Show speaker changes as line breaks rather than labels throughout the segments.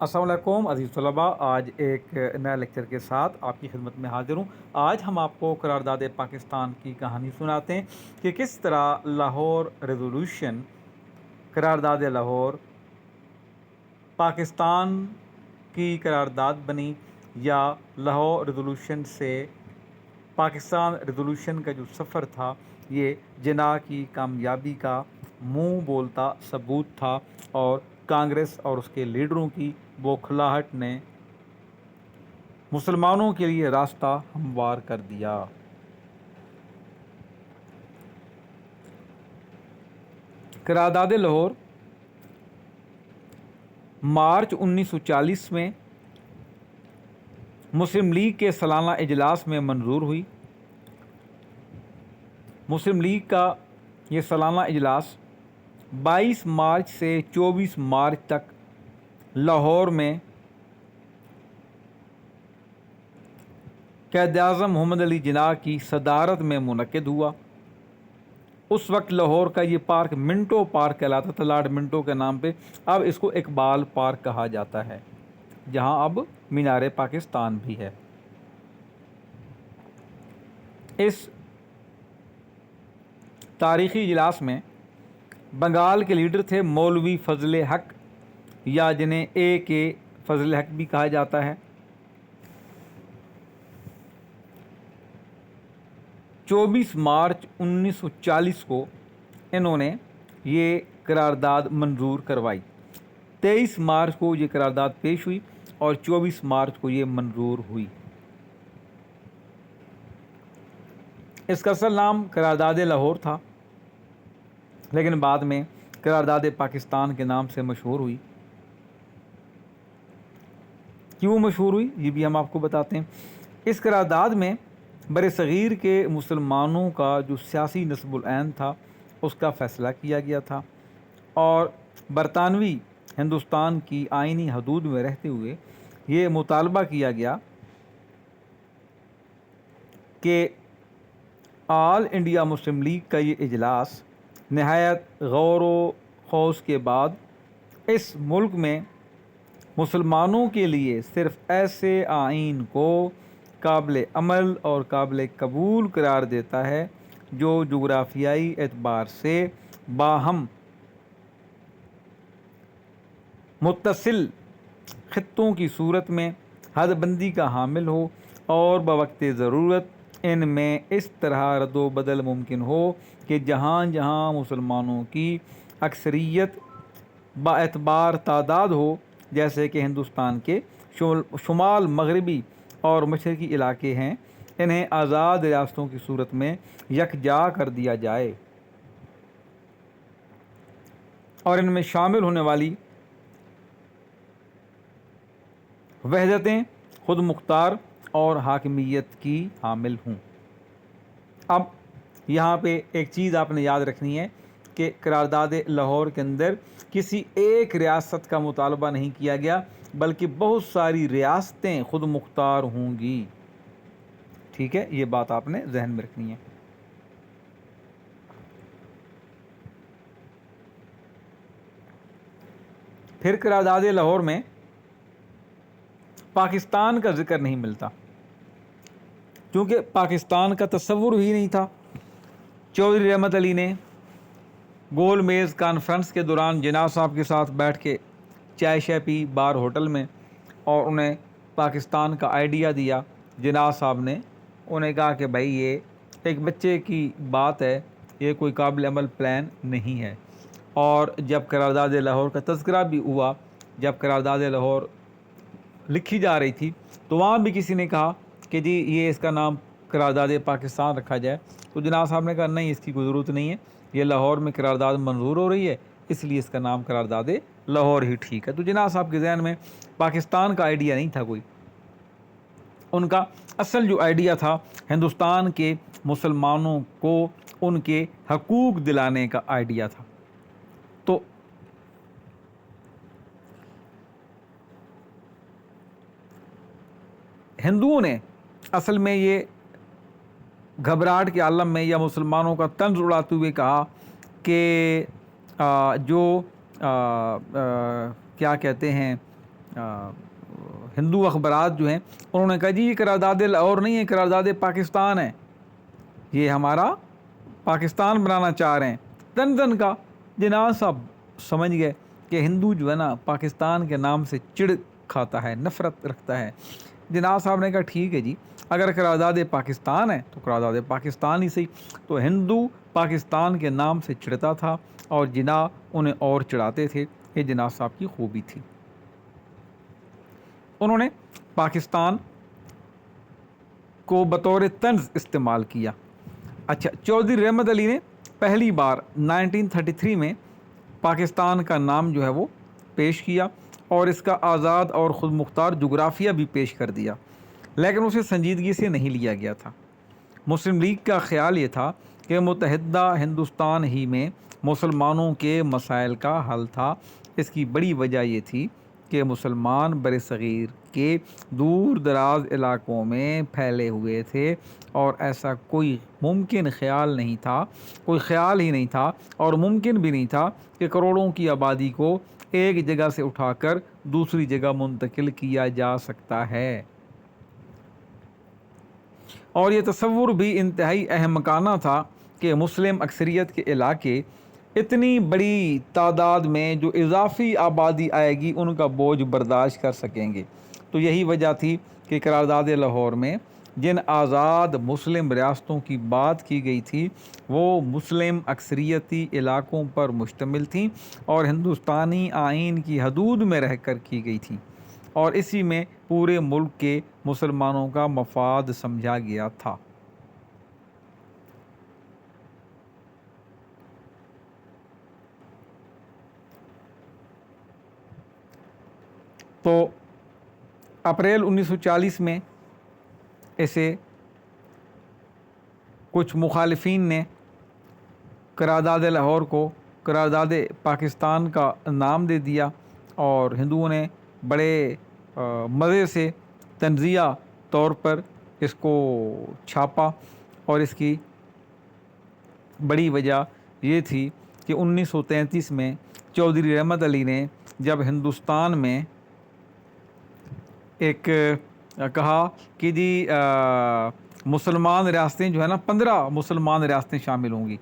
السلام علیکم عزیز طلباء، آج ایک نیا لیکچر کے ساتھ آپ کی خدمت میں حاضر ہوں۔ آج ہم آپ کو قرارداد پاکستان کی کہانی سناتے ہیں کہ کس طرح لاہور ریزولوشن، قرارداد لاہور پاکستان کی قرارداد بنی، یا لاہور ریزولوشن سے پاکستان ریزولوشن کا جو سفر تھا یہ جناح کی کامیابی کا منہ بولتا ثبوت تھا، اور کانگریس اور اس کے لیڈروں کی بوکھلاہٹ نے مسلمانوں کے لیے راستہ ہموار کر دیا۔ قرارداد لاہور مارچ 1940 میں مسلم لیگ کے سالانہ اجلاس میں منظور ہوئی۔ مسلم لیگ کا یہ سالانہ اجلاس 22 مارچ سے 24 مارچ تک لاہور میں قائد اعظم محمد علی جناح کی صدارت میں منعقد ہوا۔ اس وقت لاہور کا یہ پارک منٹو پارک کہلاتا تھا، لارڈ منٹو کے نام پہ۔ اب اس کو اقبال پارک کہا جاتا ہے، جہاں اب مینار پاکستان بھی ہے۔ اس تاریخی اجلاس میں بنگال کے لیڈر تھے مولوی فضل حق، یا جنہیں اے کے فضل حق بھی کہا جاتا ہے۔ 24 مارچ 1940 کو انہوں نے یہ قرارداد منظور کروائی۔ 23 مارچ کو یہ قرارداد پیش ہوئی اور 24 مارچ کو یہ منظور ہوئی۔ اس کا اصل نام قرارداد لاہور تھا، لیکن بعد میں قرارداد پاکستان کے نام سے مشہور ہوئی۔ کیوں مشہور ہوئی یہ بھی ہم آپ کو بتاتے ہیں۔ اس قرارداد میں بر صغیر کے مسلمانوں کا جو سیاسی نصب العین تھا اس کا فیصلہ کیا گیا تھا، اور برطانوی ہندوستان کی آئینی حدود میں رہتے ہوئے یہ مطالبہ کیا گیا کہ آل انڈیا مسلم لیگ کا یہ اجلاس نہایت غور و خوض کے بعد اس ملک میں مسلمانوں کے لیے صرف ایسے آئین کو قابل عمل اور قابل قبول قرار دیتا ہے جو جغرافیائی اعتبار سے باہم متصل خطوں کی صورت میں حد بندی کا حامل ہو، اور بوقت ضرورت ان میں اس طرح رد و بدل ممکن ہو کہ جہاں جہاں مسلمانوں کی اکثریت با اعتبار تعداد ہو، جیسے کہ ہندوستان کے شمال مغربی اور مشرقی علاقے ہیں، انہیں آزاد ریاستوں کی صورت میں یکجا کر دیا جائے، اور ان میں شامل ہونے والی وحدتیں خود مختار اور حاکمیت کی حامل ہوں۔ اب یہاں پہ ایک چیز آپ نے یاد رکھنی ہے کہ قرارداد لاہور کے اندر کسی ایک ریاست کا مطالبہ نہیں کیا گیا، بلکہ بہت ساری ریاستیں خود مختار ہوں گی۔ ٹھیک ہے، یہ بات آپ نے ذہن میں رکھنی ہے۔ پھر قرارداد لاہور میں پاکستان کا ذکر نہیں ملتا، کیونکہ پاکستان کا تصور ہی نہیں تھا۔ چودھری رحمت علی نے گول میز کانفرنس کے دوران جناح صاحب کے ساتھ بیٹھ کے چائے شائے پی بار ہوٹل میں، اور انہیں پاکستان کا آئیڈیا دیا۔ جناح صاحب نے انہیں کہا کہ بھائی یہ ایک بچے کی بات ہے، یہ کوئی قابل عمل پلان نہیں ہے۔ اور جب قرارداد لاہور کا تذکرہ بھی ہوا، جب قرارداد لاہور لکھی جا رہی تھی، تو وہاں بھی کسی نے کہا کہ جی یہ اس کا نام قرارداد پاکستان رکھا جائے، تو جناح صاحب نے کہا نہیں، اس کی کوئی ضرورت نہیں ہے، یہ لاہور میں قرارداد منظور ہو رہی ہے، اس لیے اس کا نام قرارداد لاہور ہی ٹھیک ہے۔ تو جناح صاحب کے ذہن میں پاکستان کا آئیڈیا نہیں تھا کوئی، ان کا اصل جو آئیڈیا تھا ہندوستان کے مسلمانوں کو ان کے حقوق دلانے کا آئیڈیا تھا۔ تو ہندوؤں نے اصل میں یہ گھبراہٹ کے عالم میں یا مسلمانوں کا طنز اڑاتے ہوئے کہا کہ جو کیا کہتے ہیں ہندو اخبارات جو ہیں انہوں نے کہا جی یہ قرارداد لاہور نہیں ہے، قرارداد پاکستان ہے، یہ ہمارا پاکستان بنانا چاہ رہے ہیں۔ دن کا جناز صاحب سمجھ گئے کہ ہندو جو ہے نا پاکستان کے نام سے چڑ کھاتا ہے، نفرت رکھتا ہے۔ جناز صاحب نے کہا ٹھیک ہے جی، اگر قرارداد پاکستان ہے تو قرارداد پاکستان ہی صحیح۔ تو ہندو پاکستان کے نام سے چڑھتا تھا اور جناح انہیں اور چڑھاتے تھے، یہ جناح صاحب کی خوبی تھی۔ انہوں نے پاکستان کو بطور طنز استعمال کیا۔ اچھا، چودھری رحمت علی نے پہلی بار 1933 میں پاکستان کا نام جو ہے وہ پیش کیا اور اس کا آزاد اور خود مختار جغرافیہ بھی پیش کر دیا، لیکن اسے سنجیدگی سے نہیں لیا گیا تھا۔ مسلم لیگ کا خیال یہ تھا کہ متحدہ ہندوستان ہی میں مسلمانوں کے مسائل کا حل تھا۔ اس کی بڑی وجہ یہ تھی کہ مسلمان برصغیر کے دور دراز علاقوں میں پھیلے ہوئے تھے اور ایسا کوئی خیال ہی نہیں تھا اور ممکن بھی نہیں تھا کہ کروڑوں کی آبادی کو ایک جگہ سے اٹھا کر دوسری جگہ منتقل کیا جا سکتا ہے۔ اور یہ تصور بھی انتہائی احمقانہ تھا کہ مسلم اکثریت کے علاقے اتنی بڑی تعداد میں جو اضافی آبادی آئے گی ان کا بوجھ برداشت کر سکیں گے۔ تو یہی وجہ تھی کہ قرارداد لاہور میں جن آزاد مسلم ریاستوں کی بات کی گئی تھی وہ مسلم اکثریتی علاقوں پر مشتمل تھیں اور ہندوستانی آئین کی حدود میں رہ کر کی گئی تھیں، اور اسی میں پورے ملک کے مسلمانوں کا مفاد سمجھا گیا تھا۔ تو اپریل 1940 میں اسے کچھ مخالفین نے قرارداد لاہور کو قرارداد پاکستان کا نام دے دیا اور ہندوؤں نے بڑے مزے سے تنزیہ طور پر اس کو چھاپا، اور اس کی بڑی وجہ یہ تھی کہ 1933 میں چودھری رحمت علی نے جب ہندوستان میں ایک کہا کہ جی مسلمان ریاستیں جو ہے نا 15 مسلمان ریاستیں شامل ہوں گی،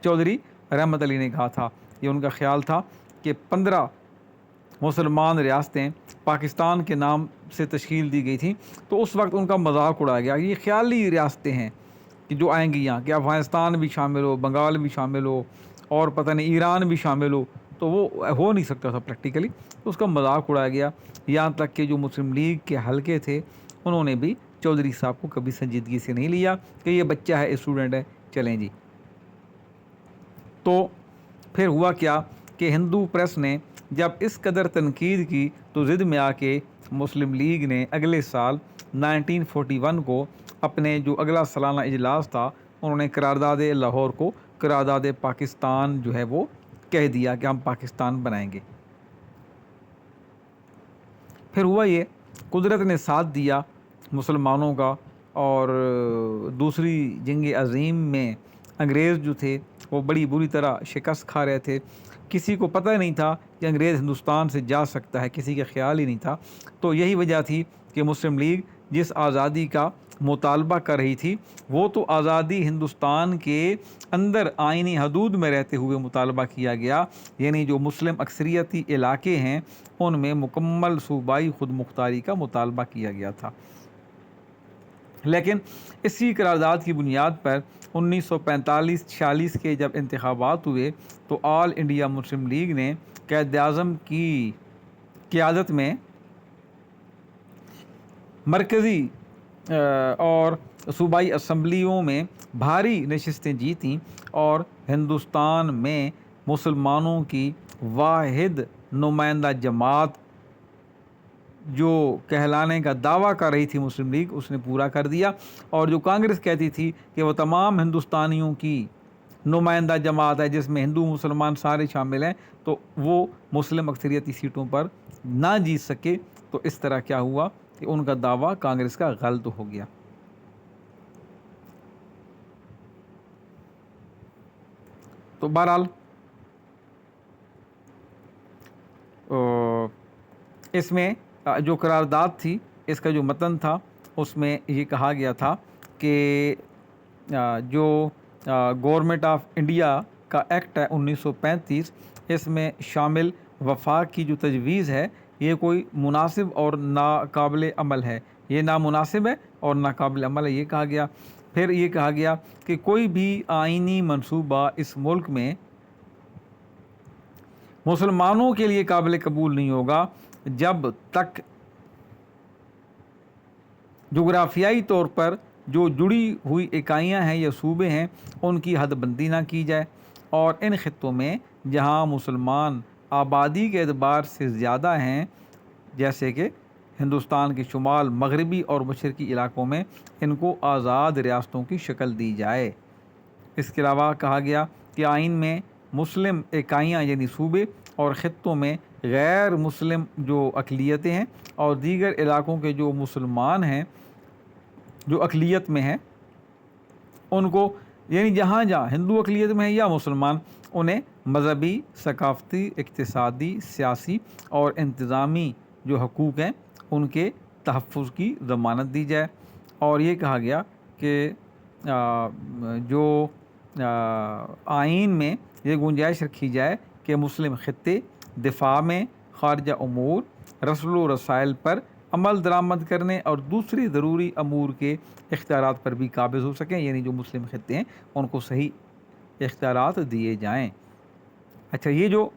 چودھری رحمت علی نے کہا تھا، یہ ان کا خیال تھا کہ 15 مسلمان ریاستیں پاکستان کے نام سے تشکیل دی گئی تھیں۔ تو اس وقت ان کا مذاق اڑایا گیا، یہ خیالی ریاستیں ہیں کہ جو آئیں گی یہاں، کہ افغانستان بھی شامل ہو، بنگال بھی شامل ہو اور پتہ نہیں ایران بھی شامل ہو، تو وہ ہو نہیں سکتا تھا پریکٹیکلی، تو اس کا مذاق اڑایا گیا۔ یہاں تک کہ جو مسلم لیگ کے حلقے تھے انہوں نے بھی چودھری صاحب کو کبھی سنجیدگی سے نہیں لیا کہ یہ بچہ ہے، اسٹوڈنٹ ہے، چلیں جی۔ تو پھر ہوا کیا کہ ہندو پریس نے جب اس قدر تنقید کی تو ضد میں آ کے مسلم لیگ نے اگلے سال 1941 کو اپنے جو اگلا سالانہ اجلاس تھا انہوں نے قرارداد لاہور کو قرارداد پاکستان جو ہے وہ کہہ دیا کہ ہم پاکستان بنائیں گے۔ پھر ہوا یہ، قدرت نے ساتھ دیا مسلمانوں کا، اور دوسری جنگ عظیم میں انگریز جو تھے وہ بڑی بری طرح شکست کھا رہے تھے، کسی کو پتہ نہیں تھا کہ انگریز ہندوستان سے جا سکتا ہے، کسی کا خیال ہی نہیں تھا۔ تو یہی وجہ تھی کہ مسلم لیگ جس آزادی کا مطالبہ کر رہی تھی وہ تو آزادی ہندوستان کے اندر آئینی حدود میں رہتے ہوئے مطالبہ کیا گیا، یعنی جو مسلم اکثریتی علاقے ہیں ان میں مکمل صوبائی خود مختاری کا مطالبہ کیا گیا تھا۔ لیکن اسی قرارداد کی بنیاد پر 1945-46 کے جب انتخابات ہوئے تو آل انڈیا مسلم لیگ نے قائد اعظم کی قیادت میں مرکزی اور صوبائی اسمبلیوں میں بھاری نشستیں جیتیں اور ہندوستان میں مسلمانوں کی واحد نمائندہ جماعت جو کہلانے کا دعویٰ کر رہی تھی مسلم لیگ اس نے پورا کر دیا، اور جو کانگریس کہتی تھی کہ وہ تمام ہندوستانیوں کی نمائندہ جماعت ہے جس میں ہندو مسلمان سارے شامل ہیں، تو وہ مسلم اکثریتی سیٹوں پر نہ جیت سکے۔ تو اس طرح کیا ہوا کہ ان کا دعویٰ کانگریس کا غلط ہو گیا۔ تو بہرحال اس میں جو قرارداد تھی، اس کا جو متن تھا، اس میں یہ کہا گیا تھا کہ جو گورنمنٹ آف انڈیا کا ایکٹ ہے 1935، اس میں شامل وفاق کی جو تجویز ہے یہ کوئی مناسب اور ناقابل عمل ہے، یہ نامناسب ہے اور ناقابل عمل ہے، یہ کہا گیا۔ پھر یہ کہا گیا کہ کوئی بھی آئینی منصوبہ اس ملک میں مسلمانوں کے لیے قابل قبول نہیں ہوگا جب تک جغرافیائی طور پر جو جڑی ہوئی اکائیاں ہیں یا صوبے ہیں ان کی حد بندی نہ کی جائے، اور ان خطوں میں جہاں مسلمان آبادی کے اعتبار سے زیادہ ہیں، جیسے کہ ہندوستان کے شمال مغربی اور مشرقی علاقوں میں، ان کو آزاد ریاستوں کی شکل دی جائے۔ اس کے علاوہ کہا گیا کہ آئین میں مسلم اکائیاں یعنی صوبے اور خطوں میں غیر مسلم جو اقلیتیں ہیں اور دیگر علاقوں کے جو مسلمان ہیں جو اقلیت میں ہیں ان کو، یعنی جہاں جہاں ہندو اقلیت میں ہیں یا مسلمان، انہیں مذہبی، ثقافتی، اقتصادی، سیاسی اور انتظامی جو حقوق ہیں ان کے تحفظ کی ضمانت دی جائے۔ اور یہ کہا گیا کہ جو آئین میں یہ گنجائش رکھی جائے کہ مسلم خطے دفاع میں، خارجہ امور، رسل و رسائل پر عمل درآمد کرنے اور دوسری ضروری امور کے اختیارات پر بھی قابض ہو سکیں، یعنی جو مسلم خطے ہیں ان کو صحیح اختیارات دیے جائیں۔ اچھا، یہ جو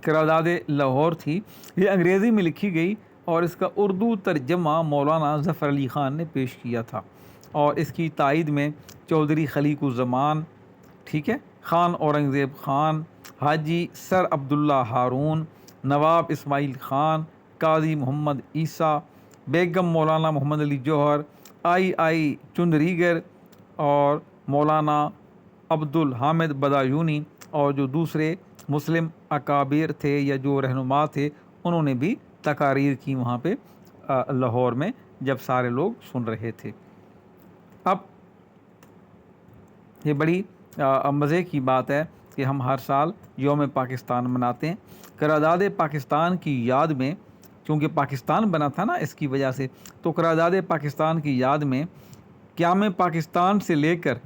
قرارداد لاہور تھی یہ انگریزی میں لکھی گئی اور اس کا اردو ترجمہ مولانا ظفر علی خان نے پیش کیا تھا، اور اس کی تائید میں چودھری خلیق الزمان، ٹھیک ہے، خان اورنگزیب خان، حاجی سر عبداللہ ہارون، نواب اسماعیل خان، قاضی محمد عیسیٰ، بیگم مولانا محمد علی جوہر، آئی چندریگر اور مولانا عبد الحامد بدایونی اور جو دوسرے مسلم اکابر تھے یا جو رہنما تھے انہوں نے بھی تقاریر کی وہاں پہ لاہور میں جب سارے لوگ سن رہے تھے۔ اب یہ بڑی مزے کی بات ہے کہ ہم ہر سال یوم پاکستان مناتے ہیں۔ قرارداد پاکستان کی یاد میں، چونکہ پاکستان بنا تھا نا اس کی وجہ سے، تو قرارداد پاکستان کی یاد میں قیام پاکستان سے لے کر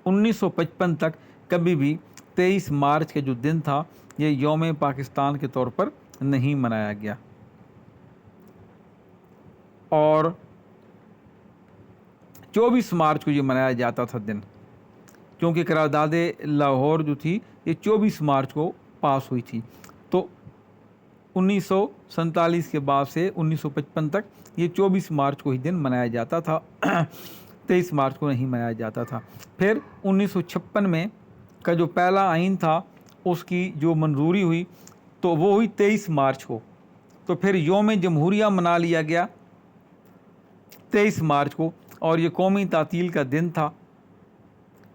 1955 تک کبھی بھی 23 مارچ کے جو دن تھا یہ یوم پاکستان کے طور پر نہیں منایا گیا، اور 24 مارچ کو یہ منایا جاتا تھا دن، کیونکہ قرارداد لاہور جو تھی یہ 24 مارچ کو پاس ہوئی تھی، تو 1947 کے بعد سے 1955 تک یہ 24 مارچ کو ہی دن منایا جاتا تھا، 23 مارچ کو نہیں منایا جاتا تھا۔ پھر 1956 میں کا جو پہلا آئین تھا اس کی جو منظوری ہوئی تو وہ ہوئی 23 مارچ کو، تو پھر یوم جمہوریہ منا لیا گیا 23 مارچ کو، اور یہ قومی تعطیل کا دن تھا۔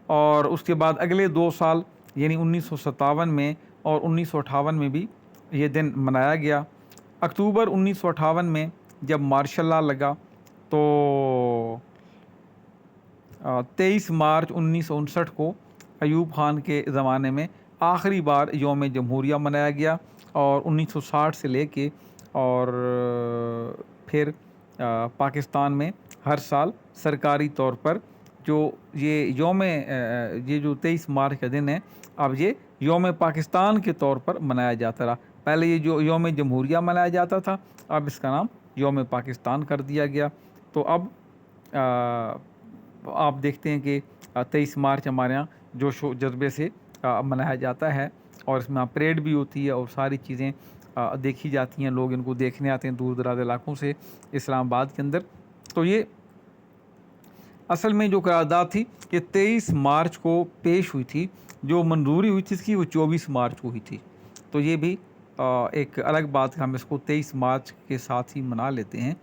اور اس کے بعد اگلے 2 سال یعنی 1957 میں اور 1958 میں بھی یہ دن منایا گیا۔ اکتوبر 1958 میں جب مارشل لا لگا تو 23 مارچ 1959 کو ایوب خان کے زمانے میں آخری بار یوم جمہوریہ منایا گیا، اور 1960 سے لے کے اور پھر پاکستان میں ہر سال سرکاری طور پر جو یہ جو 23 مارچ کا دن ہے اب یہ یوم پاکستان کے طور پر منایا جاتا رہا۔ پہلے یہ جو یوم جمہوریہ منایا جاتا تھا اب اس کا نام یوم پاکستان کر دیا گیا۔ تو اب آپ دیکھتے ہیں کہ 23 مارچ ہمارے یہاں جوش و جذبے سے منایا جاتا ہے، اور اس میں پریڈ بھی ہوتی ہے اور ساری چیزیں دیکھی جاتی ہیں، لوگ ان کو دیکھنے آتے ہیں دور دراز علاقوں سے اسلام آباد کے اندر۔ تو یہ اصل میں جو قرارداد تھی یہ 23 مارچ کو پیش ہوئی تھی، جو منظوری ہوئی تھی اس کی وہ 24 مارچ کو ہوئی تھی۔ تو یہ بھی ایک الگ بات ہے، ہم اس کو 23 مارچ کے ساتھ ہی منا لیتے ہیں،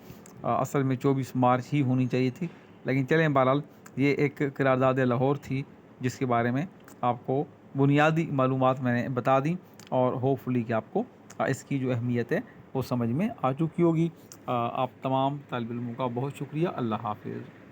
اصل میں 24 مارچ ہی ہونی چاہیے تھی، لیکن چلیں بہرحال یہ ایک قرارداد لاہور تھی جس کے بارے میں آپ کو بنیادی معلومات میں نے بتا دیں، اور ہوپ فلی کہ آپ کو اس کی جو اہمیت ہے وہ سمجھ میں آ چکی ہوگی۔ آپ تمام طالب علموں کا بہت شکریہ۔ اللہ حافظ۔